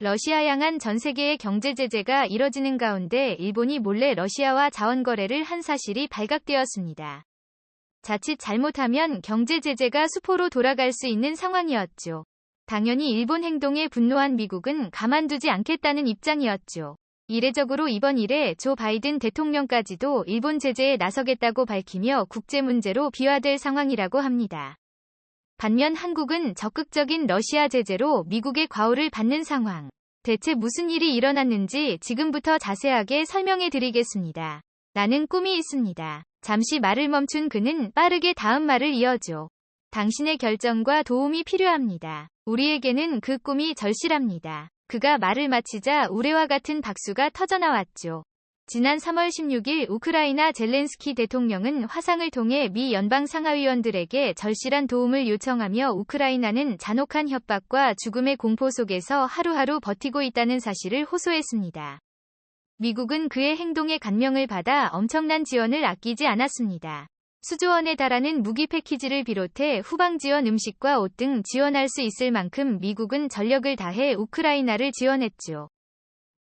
러시아 향한 전 세계의 경제 제재가 이뤄지는 가운데 일본이 몰래 러시아와 자원 거래를 한 사실이 발각되었습니다. 자칫 잘못하면 경제 제재가 수포로 돌아갈 수 있는 상황이었죠. 당연히 일본 행동에 분노한 미국은 가만두지 않겠다는 입장이었죠. 이례적으로 이번 일에 조 바이든 대통령까지도 일본 제재에 나서겠다고 밝히며 국제 문제로 비화될 상황이라고 합니다. 반면 한국은 적극적인 러시아 제재로 미국의 과오를 받는 상황. 대체 무슨 일이 일어났는지 지금부터 자세하게 설명해 드리겠습니다. 나는 꿈이 있습니다. 잠시 말을 멈춘 그는 빠르게 다음 말을 이어줘. 당신의 결정과 도움이 필요합니다. 우리에게는 그 꿈이 절실합니다. 그가 말을 마치자 우레와 같은 박수가 터져나왔죠. 지난 3월 16일 우크라이나 젤렌스키 대통령은 화상을 통해 미 연방 상하위원들에게 절실한 도움을 요청하며 우크라이나는 잔혹한 협박과 죽음의 공포 속에서 하루하루 버티고 있다는 사실을 호소했습니다. 미국은 그의 행동에 감명을 받아 엄청난 지원을 아끼지 않았습니다. 수조 원에 달하는 무기 패키지를 비롯해 후방 지원 음식과 옷 등 지원할 수 있을 만큼 미국은 전력을 다해 우크라이나를 지원했죠.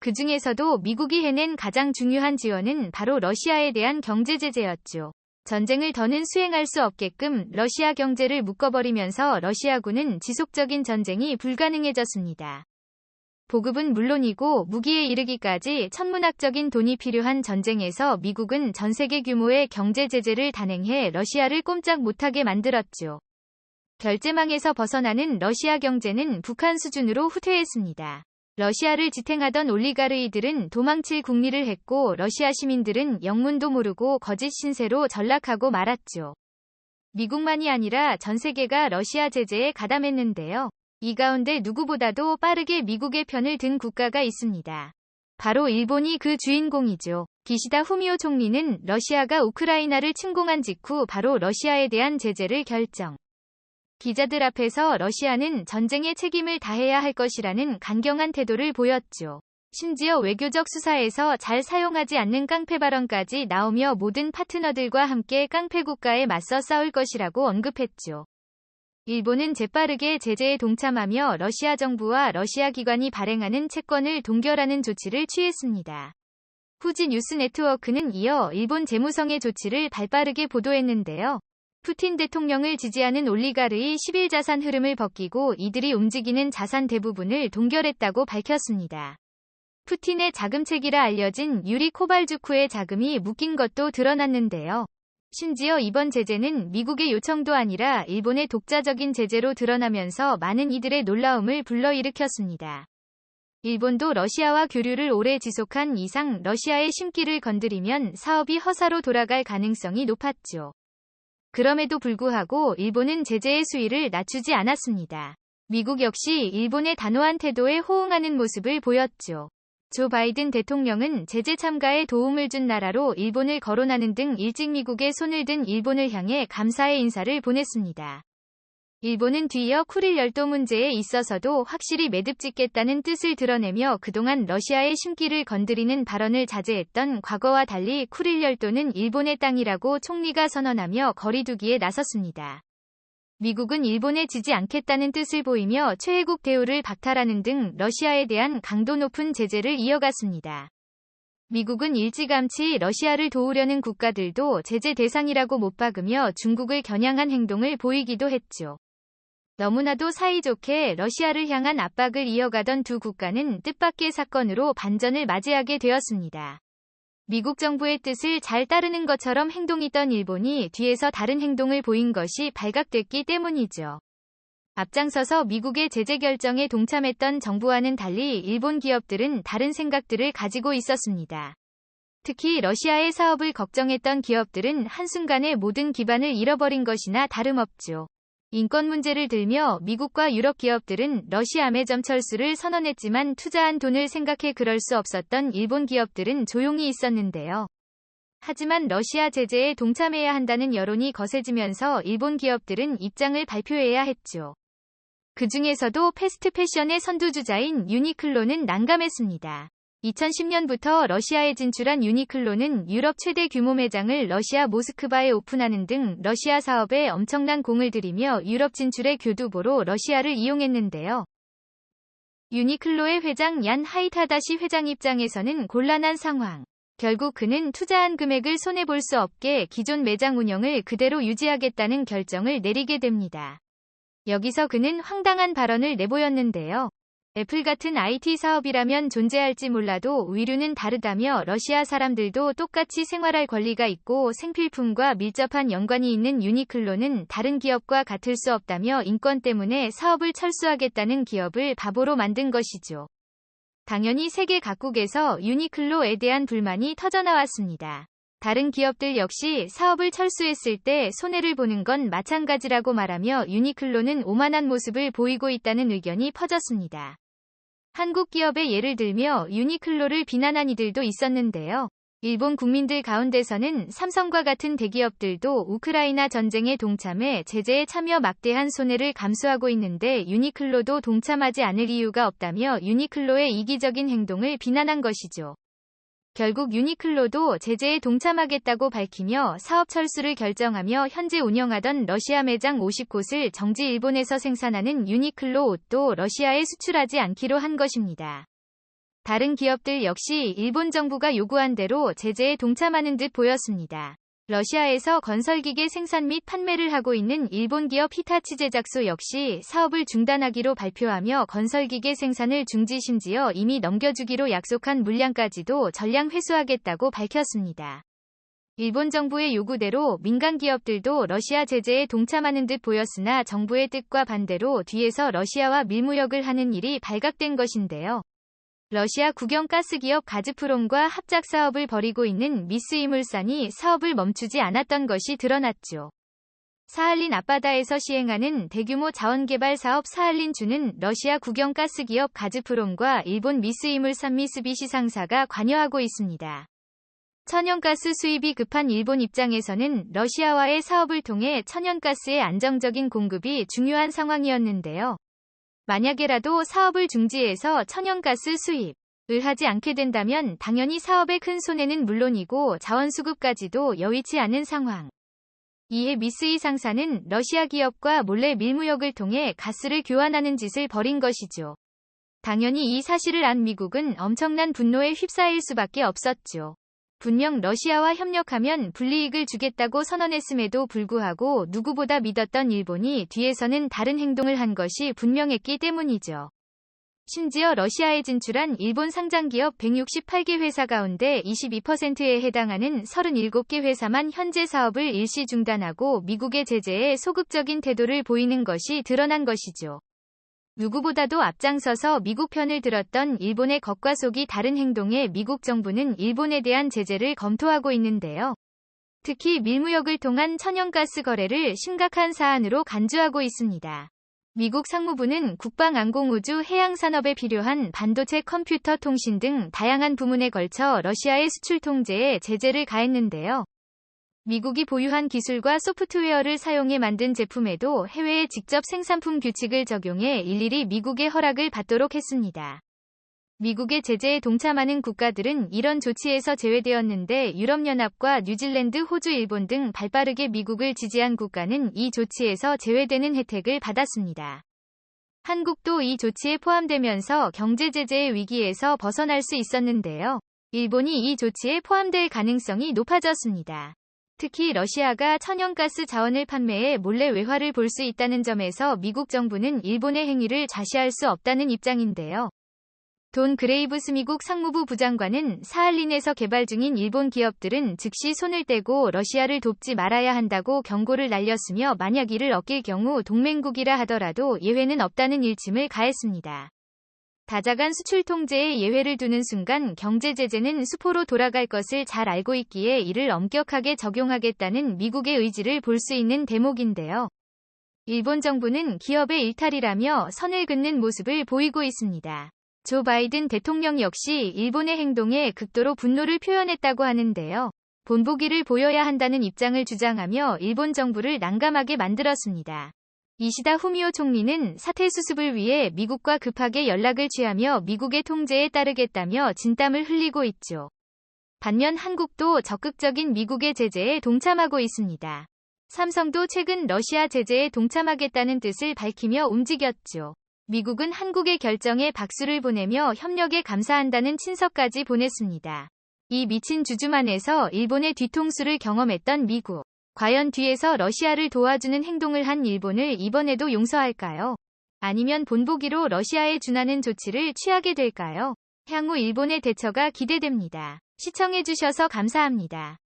그 중에서도 미국이 해낸 가장 중요한 지원은 바로 러시아에 대한 경제 제재였죠. 전쟁을 더는 수행할 수 없게끔 러시아 경제를 묶어버리면서 러시아군은 지속적인 전쟁이 불가능해졌습니다. 보급은 물론이고 무기에 이르기까지 천문학적인 돈이 필요한 전쟁에서 미국은 전 세계 규모의 경제 제재를 단행해 러시아를 꼼짝 못하게 만들었죠. 결제망에서 벗어나는 러시아 경제는 북한 수준으로 후퇴했습니다. 러시아를 지탱하던 올리가르이들은 도망칠 궁리를 했고 러시아 시민들은 영문도 모르고 거짓 신세로 전락하고 말았죠. 미국만이 아니라 전 세계가 러시아 제재에 가담했는데요. 이 가운데 누구보다도 빠르게 미국의 편을 든 국가가 있습니다. 바로 일본이 그 주인공이죠. 기시다 후미오 총리는 러시아가 우크라이나를 침공한 직후 바로 러시아에 대한 제재를 결정. 기자들 앞에서 러시아는 전쟁의 책임을 다해야 할 것이라는 강경한 태도를 보였죠. 심지어 외교적 수사에서 잘 사용하지 않는 깡패 발언까지 나오며 모든 파트너들과 함께 깡패 국가에 맞서 싸울 것이라고 언급했죠. 일본은 재빠르게 제재에 동참하며 러시아 정부와 러시아 기관이 발행하는 채권을 동결하는 조치를 취했습니다. 후지 뉴스 네트워크는 이어 일본 재무성의 조치를 발빠르게 보도했는데요. 푸틴 대통령을 지지하는 올리가르의 10일 자산 흐름을 벗기고 이들이 움직이는 자산 대부분을 동결했다고 밝혔습니다. 푸틴의 자금책이라 알려진 유리 코발주쿠의 자금이 묶인 것도 드러났는데요. 심지어 이번 제재는 미국의 요청도 아니라 일본의 독자적인 제재로 드러나면서 많은 이들의 놀라움을 불러일으켰습니다. 일본도 러시아와 교류를 오래 지속한 이상 러시아의 심기를 건드리면 사업이 허사로 돌아갈 가능성이 높았죠. 그럼에도 불구하고 일본은 제재의 수위를 낮추지 않았습니다. 미국 역시 일본의 단호한 태도에 호응하는 모습을 보였죠. 조 바이든 대통령은 제재 참가에 도움을 준 나라로 일본을 거론하는 등 일찍 미국의 손을 든 일본을 향해 감사의 인사를 보냈습니다. 일본은 뒤이어 쿠릴 열도 문제에 있어서도 확실히 매듭 짓겠다는 뜻을 드러내며 그동안 러시아의 심기를 건드리는 발언을 자제했던 과거와 달리 쿠릴 열도는 일본의 땅이라고 총리가 선언하며 거리두기에 나섰습니다. 미국은 일본에 지지 않겠다는 뜻을 보이며 최애국 대우를 박탈하는 등 러시아에 대한 강도 높은 제재를 이어갔습니다. 미국은 일찌감치 러시아를 도우려는 국가들도 제재 대상이라고 못 박으며 중국을 겨냥한 행동을 보이기도 했죠. 너무나도 사이좋게 러시아를 향한 압박을 이어가던 두 국가는 뜻밖의 사건으로 반전을 맞이하게 되었습니다. 미국 정부의 뜻을 잘 따르는 것처럼 행동했던 일본이 뒤에서 다른 행동을 보인 것이 발각됐기 때문이죠. 앞장서서 미국의 제재 결정에 동참했던 정부와는 달리 일본 기업들은 다른 생각들을 가지고 있었습니다. 특히 러시아의 사업을 걱정했던 기업들은 한순간에 모든 기반을 잃어버린 것이나 다름없죠. 인권 문제를 들며 미국과 유럽 기업들은 러시아 매점 철수를 선언했지만 투자한 돈을 생각해 그럴 수 없었던 일본 기업들은 조용히 있었는데요. 하지만 러시아 제재에 동참해야 한다는 여론이 거세지면서 일본 기업들은 입장을 발표해야 했죠. 그 중에서도 패스트 패션의 선두주자인 유니클로는 난감했습니다. 2010년부터 러시아에 진출한 유니클로는 유럽 최대 규모 매장을 러시아 모스크바에 오픈하는 등 러시아 사업에 엄청난 공을 들이며 유럽 진출의 교두보로 러시아를 이용했는데요. 유니클로의 회장 얀 하이타다시 회장 입장에서는 곤란한 상황. 결국 그는 투자한 금액을 손해볼 수 없게 기존 매장 운영을 그대로 유지하겠다는 결정을 내리게 됩니다. 여기서 그는 황당한 발언을 내보였는데요. 애플 같은 IT 사업이라면 존재할지 몰라도 의류는 다르다며 러시아 사람들도 똑같이 생활할 권리가 있고 생필품과 밀접한 연관이 있는 유니클로는 다른 기업과 같을 수 없다며 인권 때문에 사업을 철수하겠다는 기업을 바보로 만든 것이죠. 당연히 세계 각국에서 유니클로에 대한 불만이 터져나왔습니다. 다른 기업들 역시 사업을 철수했을 때 손해를 보는 건 마찬가지라고 말하며 유니클로는 오만한 모습을 보이고 있다는 의견이 퍼졌습니다. 한국 기업의 예를 들며 유니클로를 비난한 이들도 있었는데요. 일본 국민들 가운데서는 삼성과 같은 대기업들도 우크라이나 전쟁에 동참해 제재에 참여 막대한 손해를 감수하고 있는데 유니클로도 동참하지 않을 이유가 없다며 유니클로의 이기적인 행동을 비난한 것이죠. 결국 유니클로도 제재에 동참하겠다고 밝히며 사업 철수를 결정하며 현재 운영하던 러시아 매장 50곳을 정지. 일본에서 생산하는 유니클로 옷도 러시아에 수출하지 않기로 한 것입니다. 다른 기업들 역시 일본 정부가 요구한 대로 제재에 동참하는 듯 보였습니다. 러시아에서 건설기계 생산 및 판매를 하고 있는 일본 기업 히타치 제작소 역시 사업을 중단하기로 발표하며 건설기계 생산을 중지, 심지어 이미 넘겨주기로 약속한 물량까지도 전량 회수하겠다고 밝혔습니다. 일본 정부의 요구대로 민간 기업들도 러시아 제재에 동참하는 듯 보였으나 정부의 뜻과 반대로 뒤에서 러시아와 밀무역을 하는 일이 발각된 것인데요. 러시아 국영 가스기업 가즈프롬과 합작 사업을 벌이고 있는 미쓰이물산이 사업을 멈추지 않았던 것이 드러났죠. 사할린 앞바다에서 시행하는 대규모 자원개발 사업 사할린주는 러시아 국영 가스기업 가즈프롬과 일본 미쓰이물산 미쓰비시 상사가 관여하고 있습니다. 천연가스 수입이 급한 일본 입장에서는 러시아와의 사업을 통해 천연가스의 안정적인 공급이 중요한 상황이었는데요. 만약에라도 사업을 중지해서 천연가스 수입을 하지 않게 된다면 당연히 사업의 큰 손해는 물론이고 자원 수급까지도 여의치 않은 상황. 이에 미쓰이 상사는 러시아 기업과 몰래 밀무역을 통해 가스를 교환하는 짓을 벌인 것이죠. 당연히 이 사실을 안 미국은 엄청난 분노에 휩싸일 수밖에 없었죠. 분명 러시아와 협력하면 불이익을 주겠다고 선언했음에도 불구하고 누구보다 믿었던 일본이 뒤에서는 다른 행동을 한 것이 분명했기 때문이죠. 심지어 러시아에 진출한 일본 상장기업 168개 회사 가운데 22%에 해당하는 37개 회사만 현재 사업을 일시 중단하고 미국의 제재에 소극적인 태도를 보이는 것이 드러난 것이죠. 누구보다도 앞장서서 미국 편을 들었던 일본의 겉과 속이 다른 행동에 미국 정부는 일본에 대한 제재를 검토하고 있는데요. 특히 밀무역을 통한 천연가스 거래를 심각한 사안으로 간주하고 있습니다. 미국 상무부는 국방, 항공우주, 해양산업에 필요한 반도체, 컴퓨터, 통신 등 다양한 부문에 걸쳐 러시아의 수출 통제에 제재를 가했는데요. 미국이 보유한 기술과 소프트웨어를 사용해 만든 제품에도 해외의 직접 생산품 규칙을 적용해 일일이 미국의 허락을 받도록 했습니다. 미국의 제재에 동참하는 국가들은 이런 조치에서 제외되었는데 유럽연합과 뉴질랜드, 호주, 일본 등 발빠르게 미국을 지지한 국가는 이 조치에서 제외되는 혜택을 받았습니다. 한국도 이 조치에 포함되면서 경제 제재의 위기에서 벗어날 수 있었는데요. 일본이 이 조치에 포함될 가능성이 높아졌습니다. 특히 러시아가 천연가스 자원을 판매해 몰래 외화를 볼 수 있다는 점에서 미국 정부는 일본의 행위를 좌시할 수 없다는 입장인데요. 돈 그레이브스 미국 상무부 부장관은 사할린에서 개발 중인 일본 기업들은 즉시 손을 떼고 러시아를 돕지 말아야 한다고 경고를 날렸으며 만약 이를 어길 경우 동맹국이라 하더라도 예외는 없다는 일침을 가했습니다. 다자간 수출 통제에 예외를 두는 순간 경제 제재는 수포로 돌아갈 것을 잘 알고 있기에 이를 엄격하게 적용하겠다는 미국의 의지를 볼 수 있는 대목인데요. 일본 정부는 기업의 일탈이라며 선을 긋는 모습을 보이고 있습니다. 조 바이든 대통령 역시 일본의 행동에 극도로 분노를 표현했다고 하는데요. 본보기를 보여야 한다는 입장을 주장하며 일본 정부를 난감하게 만들었습니다. 이시다 후미오 총리는 사태 수습을 위해 미국과 급하게 연락을 취하며 미국의 통제에 따르겠다며 진땀을 흘리고 있죠. 반면 한국도 적극적인 미국의 제재에 동참하고 있습니다. 삼성도 최근 러시아 제재에 동참하겠다는 뜻을 밝히며 움직였죠. 미국은 한국의 결정에 박수를 보내며 협력에 감사한다는 친서까지 보냈습니다. 이 미친 주주만에서 일본의 뒤통수를 경험했던 미국. 과연 뒤에서 러시아를 도와주는 행동을 한 일본을 이번에도 용서할까요? 아니면 본보기로 러시아에 준하는 조치를 취하게 될까요? 향후 일본의 대처가 기대됩니다. 시청해주셔서 감사합니다.